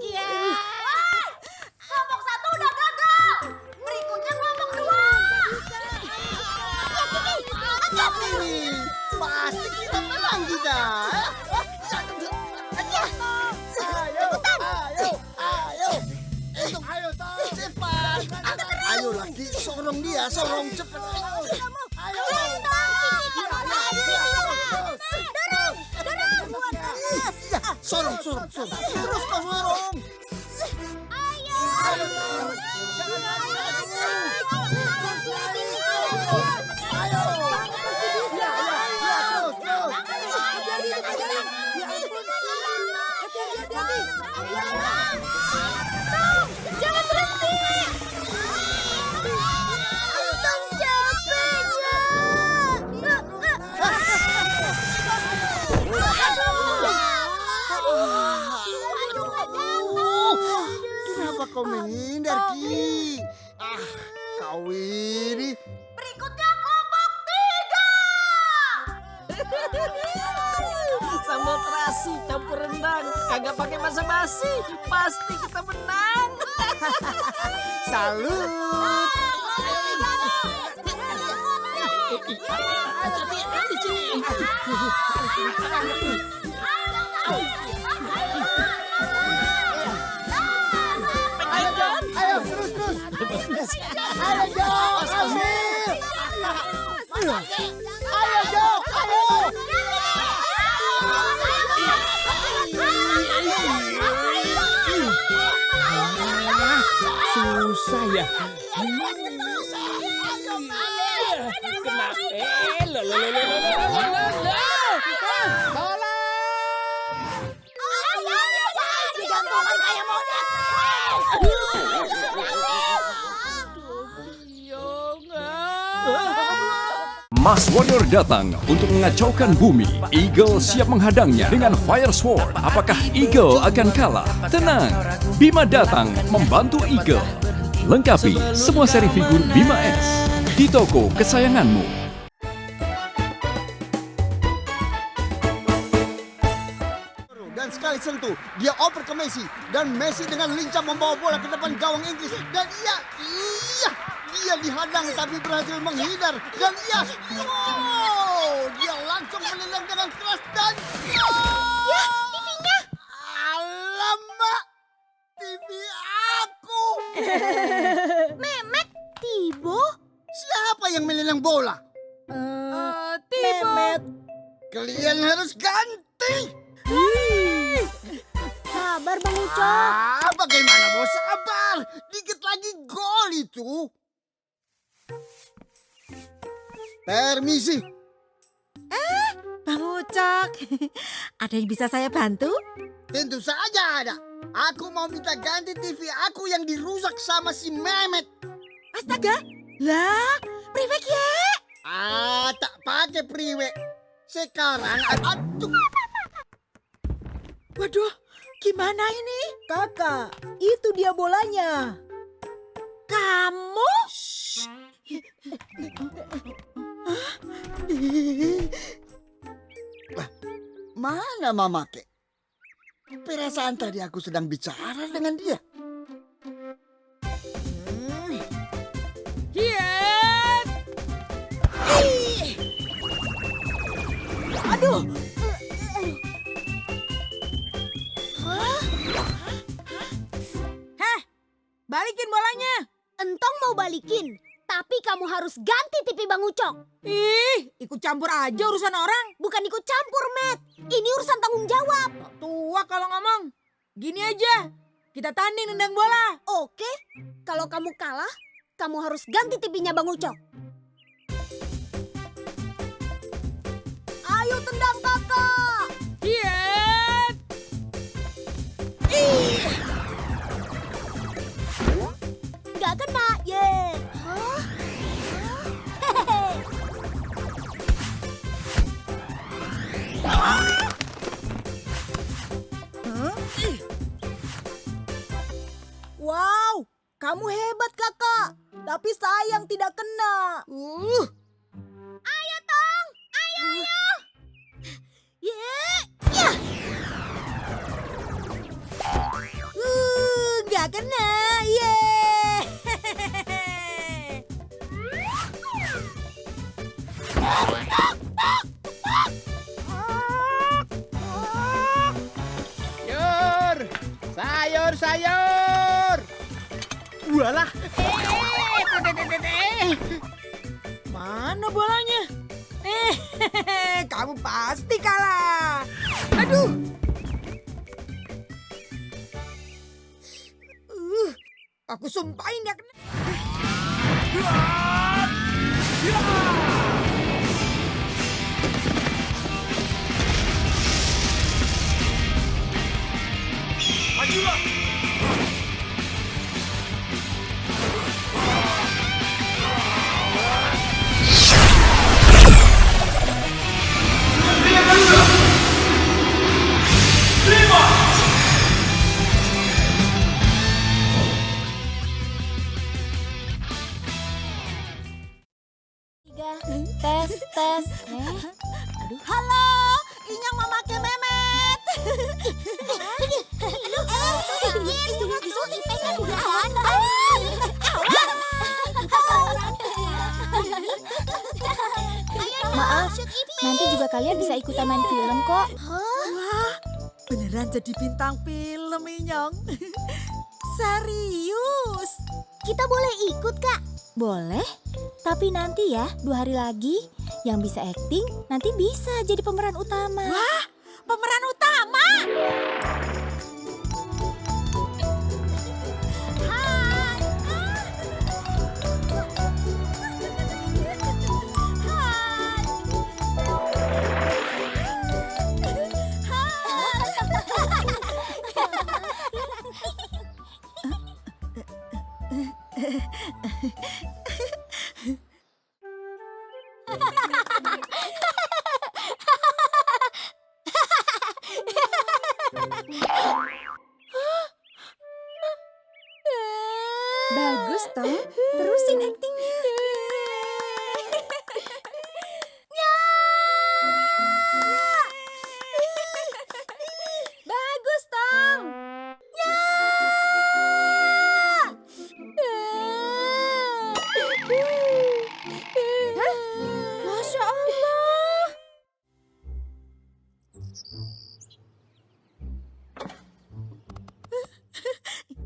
Iya. Kelompok 1 udah gagal. Berikutnya kelompok 2. Ini pasti kita menang kita. Ayo. Ayo, cepat. Ayo lagi, sorong dia, sorong cepat. Ayo. Sorong. Terus kau sorong. Jangan berhenti. Tong capeknya. Kenapa kau menghindar, Ki? Kau ini. Berikutnya kelompok 3. Sambal terasi campur rendang. Kagak pakai basa-basi. Pasti kita menang. Salut. Ayo, terus. Ayo, Jok, ambil. Ayo, Jok, ayo. Susah ya. Kena. Digantungan kayak monyet. Mas Warrior datang untuk mengacaukan bumi. Eagle siap menghadangnya dengan Fire Sword. Apakah Eagle akan kalah? Tenang, Bima datang membantu Eagle. Lengkapi semua seri figur Bima S di toko kesayanganmu. Dan sekali sentuh, dia oper ke Messi. Dan Messi dengan lincah membawa bola ke depan gawang Inggris. Dan dia dihadang tapi berhasil menghindar. Dan dia langsung menendang dengan keras dan Ya, TV-nya. Alamak, TV aku. Memek, Tibo. Siapa yang menendang bola? Tibo. Kalian harus ganti. Sabar Bang Ucok. Bagaimana mau sabar? Dikit lagi gol itu. Permisi. Bang Ucok, ada yang bisa saya bantu? Tentu saja ada. Aku mau minta ganti TV aku yang dirusak sama si Mehmet. Astaga, lah, priwek ya? Tak pakai priwek. Sekarang, aduh. Waduh, gimana ini? Kakak, itu dia bolanya. Kamu? Mana Mama Kek? Perasaan tadi aku sedang bicara dengan dia. Aduh, Balikin bolanya. Entong mau balikin, tapi kamu harus ganti TV Bang Ucok. Ih, ikut campur aja urusan orang. Bukan ikut campur, Matt. Ini urusan tanggung jawab. Tua kalau ngomong. Gini aja, kita tanding nendang bola. Oke, kalau kamu kalah, kamu harus ganti TV-nya Bang Ucok. Ayo tendang kakak. Hiat. Gak kena, ye. Hehehe. wow, kamu hebat kakak. Tapi sayang tidak kena. Ayo Tong, ayo. sayur. Walah. Mana bolanya? Kamu pasti kalah. Aduh. Aku sumpahin gak kena. Tes. Halo, Inyong mau make memet. Maaf, nanti juga kalian bisa ikutan main film kok. Wah, beneran jadi bintang film, Inyong. Serius. Kita boleh ikut, Kak? Boleh, tapi nanti ya 2 hari lagi yang bisa acting nanti bisa jadi pemeran utama. Wah, pemeran utama. Bagus toh, terusin actingnya. Bagus Tom. Masya Allah.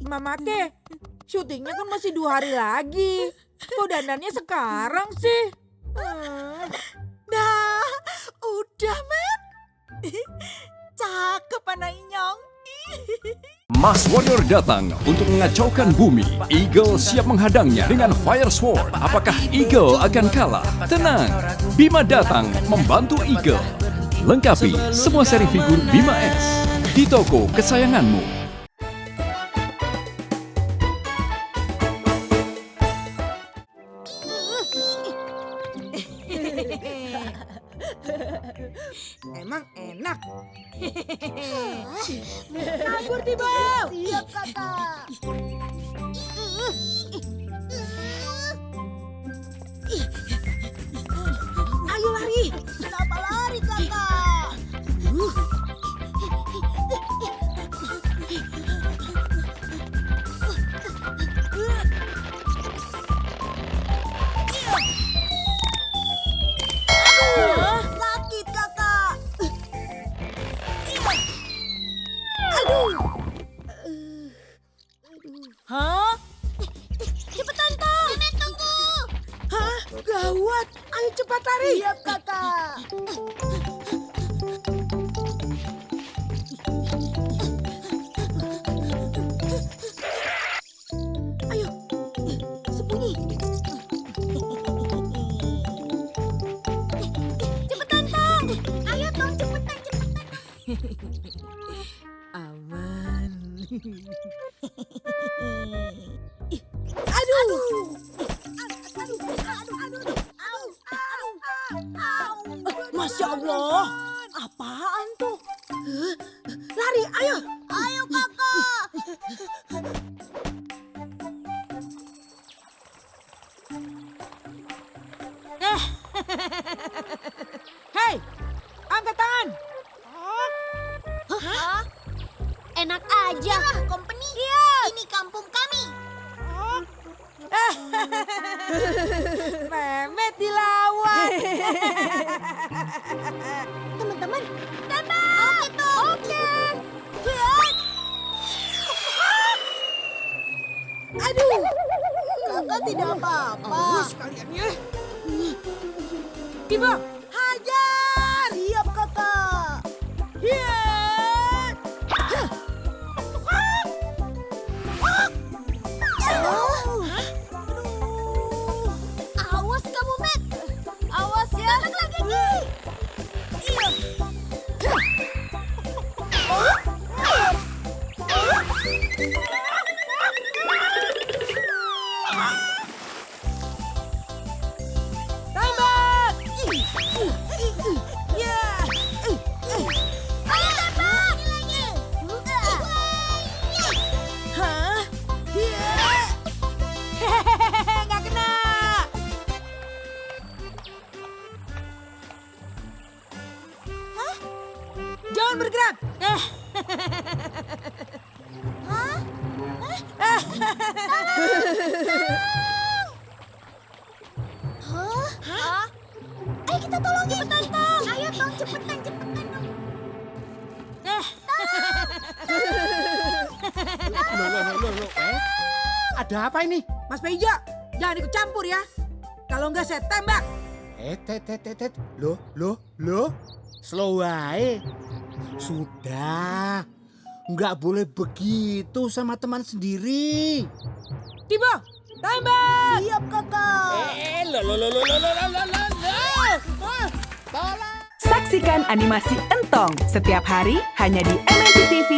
Mama Ke, syutingnya kan masih 2 hari lagi. Kok dandannya sekarang sih? Nah, udah, Met. Cakep anak Inyong. Mas Warrior datang untuk mengacaukan bumi. Eagle siap menghadangnya dengan Fire Sword. Apakah Eagle akan kalah? Tenang, Bima datang membantu Eagle. Lengkapi semua seri figur Bima S di toko kesayanganmu. Emang enak. Kabur, Tibo. Siap, Kakak. Ayo lari. Kenapa lari, Kakak? Sakit, Kakak. Hah? Cepetan Tom. Memet tunggu. Hah? Gawat. Ayo cepat lari. Siap, Kakak. Ayo. Sembunyi. Cepetan Tom. Ayo Tom cepetan. Aman. Masya Allah. Apaan tuh? Lari, ayo. Ayo, Kakak. Hei, angkat tangan. Enak aja. Company. Ini kampung kami. Memet dilawan. Teman-teman, tembak. Oke Tom. Oke. Jangan bergerak. Hah? Ayo kita tolongin. Cepetan, Tong. Ayo, Tong. Cepetan, cepetan. Loh. Ada apa ini? Mas Pejo, jangan ikut campur ya. Kalau enggak saya tembak. Loh. Slow wae. Sudah. Nggak boleh begitu sama teman sendiri. Tibo, tembak. Siap kakak. Saksikan animasi Entong setiap hari hanya di MNC TV